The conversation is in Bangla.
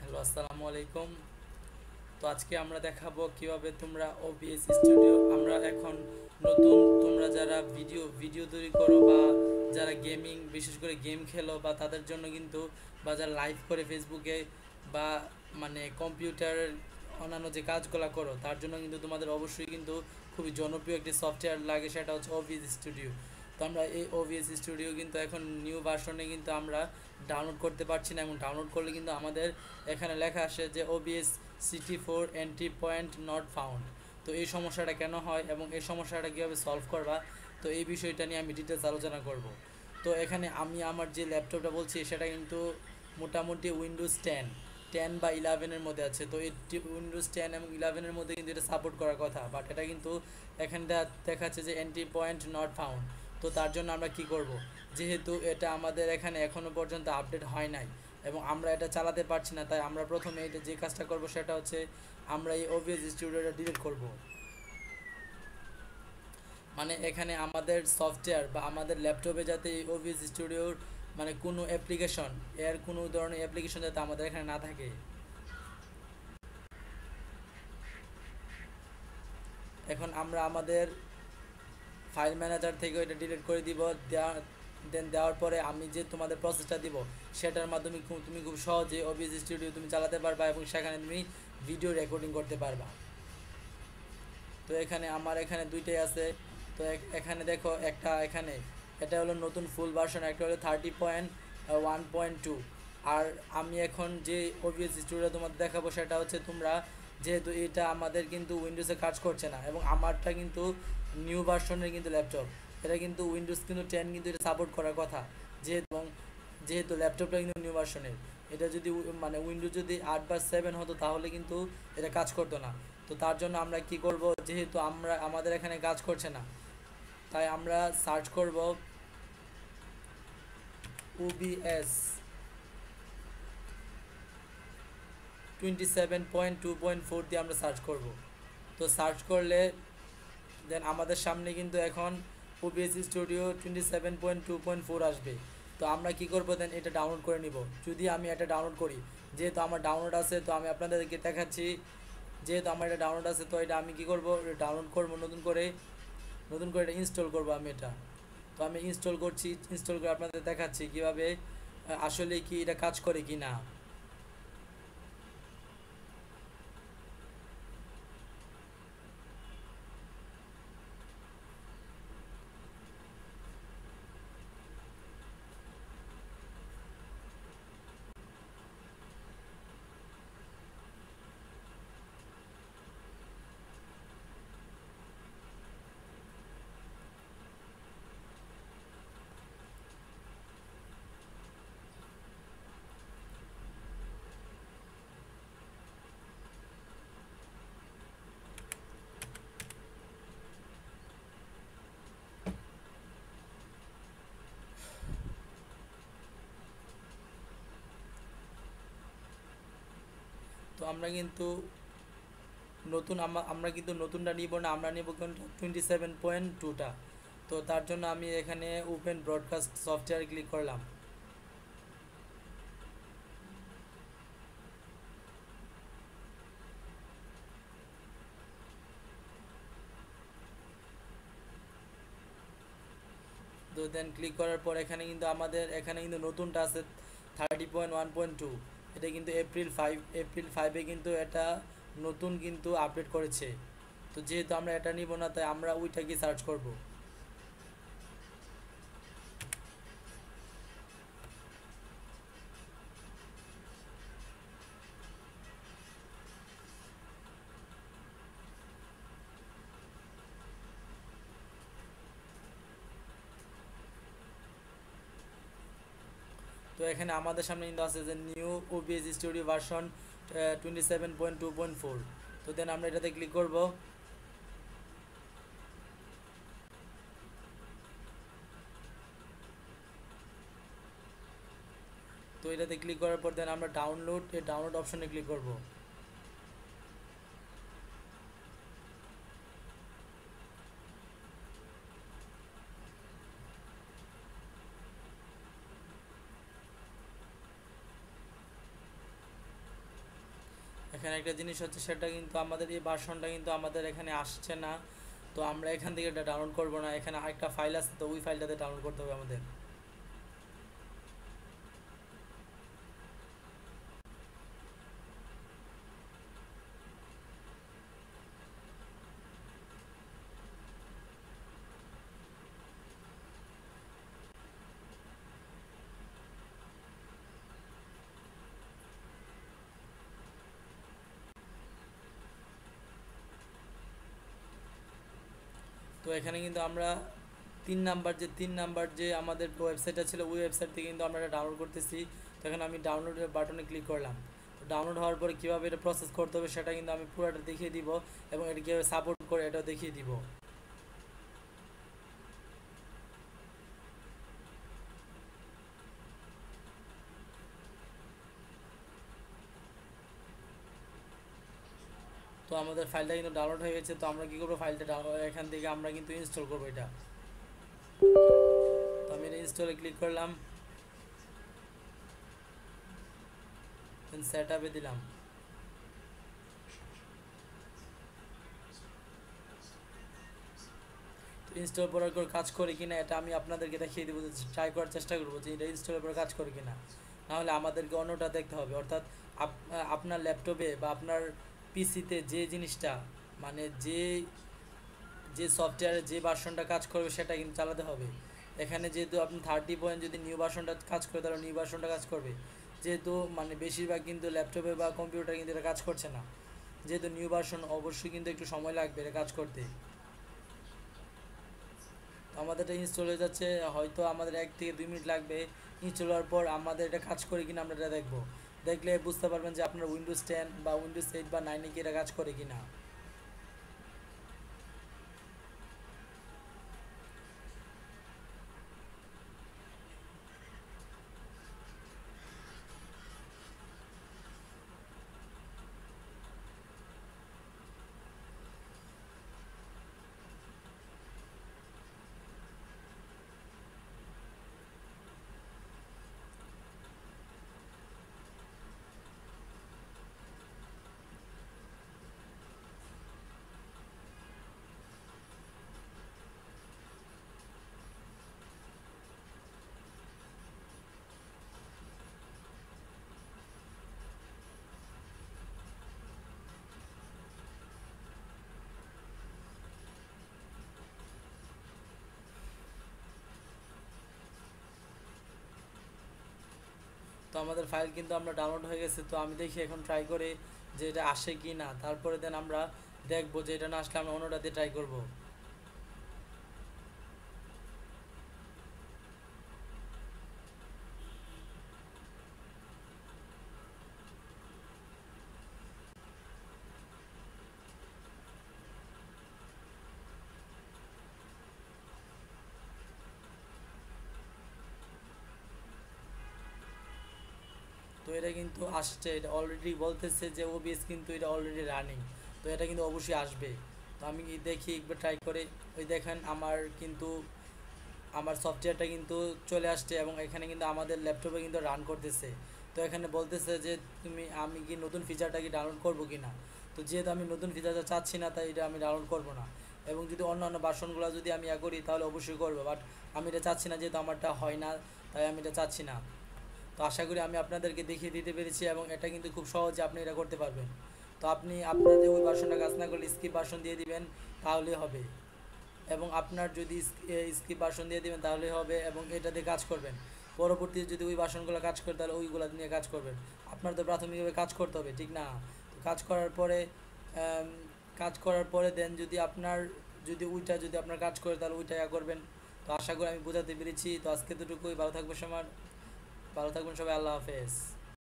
হ্যালো, আসসালামু আলাইকুম। তো আজকে আমরা দেখাবো কিভাবে তোমরা ওবিএস স্টুডিও আমরা এখন নতুন তোমরা যারা ভিডিও তৈরি করো বা যারা গেমিং বিশেষ করে গেম খেলো বা তাদের জন্য কিন্তু বা যারা লাইভ করে ফেসবুকে বা মানে কম্পিউটারের অন্যান্য যে কাজগুলো করো তার জন্য কিন্তু তোমাদের অবশ্যই কিন্তু খুবই জনপ্রিয় একটি সফটওয়্যার লাগে, সেটা হচ্ছে ওবিএস স্টুডিও। তো আমরা এই ওবিএস স্টুডিও কিন্তু এখন নিউ ভার্সনে কিন্তু আমরা ডাউনলোড করতে পারছি না, এবং ডাউনলোড করলে কিন্তু আমাদের এখানে লেখা আসে যে OBS city 4 entry point not found. তো এই সমস্যাটা কেন হয় এবং এই সমস্যাটা কীভাবে সলভ করবা, তো এই বিষয়টা নিয়ে আমি ডিটেলস আলোচনা করব। তো এখানে আমি আমার যে ল্যাপটপটা বলছি সেটা কিন্তু মোটামুটি উইন্ডোজ 10 বা 11-এর মধ্যে আছে। তো এই উইন্ডোজ 10 এবং 11-এর মধ্যে কিন্তু এটা সাপোর্ট করার কথা, বাট এটা কিন্তু এখানে দেখাচ্ছে যে এন্ট্রি পয়েন্ট নট ফাউন্ড। তো তার জন্য আমরা কি করব, যেহেতু এটা আমাদের এখানে এখনও পর্যন্ত আপডেট হয় নাই এবং আমরা এটা চালাতে পারছি না, তাই আমরা প্রথমে এটা যে কাজটা করব সেটা হচ্ছে আমরা এই ওবিএস স্টুডিওটা ডিলিট করব। মানে এখানে আমাদের সফটওয়্যার বা আমাদের ল্যাপটপে যাতে এই ওবিএস স্টুডিওর মানে কোনো অ্যাপ্লিকেশন কোনো ধরনের অ্যাপ্লিকেশন যাতে আমাদের এখানে না থাকে। এখন আমরা আমাদের ফাইল ম্যানেজার থেকে এটা ডিলিট করে দিব। দেওয়ার পরে আমি যে তোমাদের প্রসেসটা দিব সেটার মাধ্যমে তুমি খুব সহজে ওবিএস স্টুডিও তুমি চালাতে পারবা এবং সেখানে তুমি ভিডিও রেকর্ডিং করতে পারবা। তো এখানে আমার এখানে দুইটাই আছে। তো এখানে দেখো একটা এখানে এটা হলো নতুন ফুল ভার্সন, একটা হলো 30.1.2। আর আমি এখন যে ওবিএস স্টুডিও তোমাদের দেখাবো সেটা হচ্ছে তোমরা যেহেতু এটা আমাদের কিন্তু উইন্ডোজে কাজ করছে না এবং আমারটা কিন্তু নিউ ভার্সনের কিন্তু ল্যাপটপ, এটা কিন্তু উইন্ডোজ 10 কিন্তু এটা সাপোর্ট করার কথা। যেহেতু ল্যাপটপটা কিন্তু নিউ ভার্সনের, এটা যদি মানে উইন্ডোজ যদি 8 বা 7 হতো তাহলে কিন্তু এটা কাজ করতো না। তো তার জন্য আমরা কি করব, যেহেতু আমাদের এখানে কাজ করছে না, তাই আমরা সার্চ করব ওবিএস 27.2.4 দিয়ে আমরা সার্চ করব। তো সার্চ করলে দেন আমাদের সামনে কিন্তু এখন ওবিএস স্টুডিও 27.2.4 আসবে। তো আমরা কি করব, দেন এটা ডাউনলোড করে নিব। যদি আমি এটা ডাউনলোড করি, যেহেতু আমার ডাউনলোড আছে তো আমি আপনাদেরকে দেখাচ্ছি। যেহেতু আমার এটা ডাউনলোড আছে তো এটা আমি কি করব, ডাউনলোড করব নতুন করে এটা ইনস্টল করব আমি এটা। তো আমি ইনস্টল করছি, ইনস্টল করে আপনাদের দেখাচ্ছি কিভাবে আসলে কি এটা কাজ করে কি না। তো আমরা কিন্তু নতুনটা নিব না, আমরা নিব 27.2টা। তো তার জন্য আমি এখানে ওপেন ব্রডকাস্ট সফটওয়্যার ক্লিক করলাম। তো দেন ক্লিক করার পর এখানে কিন্তু আমাদের এখানে কিন্তু নতুনটা আছে 30.1.2। এটা কিন্তু এপ্রিল 5-এ কিন্তু এটা নতুন কিন্তু আপডেট করেছে। তো যেহেতু আমরা এটা নিব না তাই আমরা ওইটাকে সার্চ করব। তো এখানে আমাদের সামনে কিন্তু আছে যে নিউ ওবিএস স্টুডিও ভার্সন 27.2.4। তো দেন আমরা এটাতে ক্লিক করব। তো এটাতে ক্লিক করার পর দেন আমরা ডাউনলোড অপশনে ক্লিক করব। এখানে একটা জিনিস হচ্ছে, সেটা কিন্তু আমাদের এই ভার্সনটা কিন্তু আমাদের এখানে আসছে না। তো আমরা এখান থেকে এটা ডাউনলোড করবো না, এখানে আরেকটা ফাইল আছে, তো ওই ফাইলটাতে ডাউনলোড করতে হবে আমাদের। তো এখানে কিন্তু আমরা 3 নাম্বার যে আমাদের ওয়েবসাইটটা ছিল, ওই ওয়েবসাইট থেকে কিন্তু আমরা এটা ডাউনলোড করতেছি। তো এখানে আমি ডাউনলোডের বাটনে ক্লিক করলাম। তো ডাউনলোড হওয়ার পরে কীভাবে এটা প্রসেস করতে হবে সেটা কিন্তু আমি পুরোটা দেখিয়ে দিব, এবং এটা কীভাবে সাপোর্ট করে এটাও দেখিয়ে দিব। তো আমাদের ফাইলটা কিন্তু ডাউনলোড হয়ে গেছে। তো আমরা কী করবো, ফাইলটা এখান থেকে আমরা কিন্তু ইনস্টল করবো এটা। তো আমি এটা ইনস্টলে ক্লিক করলাম, দেন সেট আপে দিলাম। ইনস্টল করার পর কাজ করে কিনা এটা আমি আপনাদেরকে দেখিয়ে দেবো, ট্রাই করার চেষ্টা করবো যে এটা ইনস্টলের পর কাজ করে কিনা। নাহলে আমাদেরকে অন্যটা দেখতে হবে, অর্থাৎ আপনার ল্যাপটপে বা আপনার পিসিতে যে জিনিসটা, মানে যে যে সফটওয়্যারে যে ভার্সনটা কাজ করবে সেটা কিন্তু চালাতে হবে। এখানে যেহেতু আপনি 30 যদি নিউ ভার্সনটা কাজ করে, তাহলে নিউ ভার্সনটা কাজ করবে। যেহেতু মানে বেশিরভাগ কিন্তু ল্যাপটপে বা কম্পিউটারে কিন্তু এটা কাজ করছে না, যেহেতু নিউ ভার্সন অবশ্যই কিন্তু একটু সময় লাগবে এটা কাজ করতে। আমাদের এটা ইনস্টল হয়ে যাচ্ছে, হয়তো আমাদের 1 থেকে 2 মিনিট লাগবে। ইনস্টল হওয়ার পর আমাদের এটা কাজ করে কিনা আমরা এটা দেখবো। দেখলে বুঝতে পারবেন যে আপনার উইন্ডোজ 10 বা উইন্ডোজ 8 বা 9 কি এটা কাজ করে কিনা। তো আমাদের ফাইল কিন্তু আমরা ডাউনলোড হয়ে গেছে। তো আমি দেখি এখন ট্রাই করে যে এটা আসে কি না, তারপরে দেন আমরা দেখবো যে এটা না আসলে আমরা অন্যটা দিয়ে ট্রাই করবো। তো এটা কিন্তু আসছে, এটা অলরেডি বলতেছে যে ওবিএস কিন্তু এটা অলরেডি রানিং। তো এটা কিন্তু অবশ্যই আসবে। তো আমি দেখি একবার ট্রাই করে। ওই দেখেন আমার কিন্তু আমার সফটওয়্যারটা কিন্তু চলে আসছে, এবং এখানে কিন্তু আমাদের ল্যাপটপে কিন্তু রান করতেছে। তো এখানে বলতেছে যে আমি কি নতুন ফিচারটা কি ডাউনলোড করবো কি না। তো যেহেতু আমি নতুন ফিচারটা চাচ্ছি না, তাই এটা আমি ডাউনলোড করবো না। এবং যদি অন্যান্য ভার্সনগুলো যদি আমি করি তাহলে অবশ্যই করবো, বাট আমি এটা চাচ্ছি না, যেহেতু আমারটা হয় না, তাই আমি এটা চাচ্ছি না। তো আশা করি আমি আপনাদেরকে দেখিয়ে দিতে পেরেছি, এবং এটা কিন্তু খুব সহজে আপনি এটা করতে পারবেন। তো আপনি আপনাদের ওই ভার্সনটা কাজ না করলে স্কিপ ভার্সন দিয়ে দিবেন, তাহলেই হবে। এবং আপনার যদি স্কিপ ভার্সন দিয়ে দিবেন তাহলেই হবে, এবং এটা দিয়ে কাজ করবেন। পরবর্তীতে যদি ওই ভার্সনগুলো কাজ করে, তাহলে ওইগুলো নিয়ে কাজ করবেন। আপনার তো প্রাথমিকভাবে কাজ করতে হবে, ঠিক না? তো কাজ করার পরে দেন যদি ওইটা যদি আপনার কাজ করে, তাহলে ওইটা করবেন। তো আশা করি আমি বোঝাতে পেরেছি। তো আজকে দুটুকুই, ভালো থাকবেন সবার, ভালো থাকবেন সবাই, আল্লাহ হাফেজ।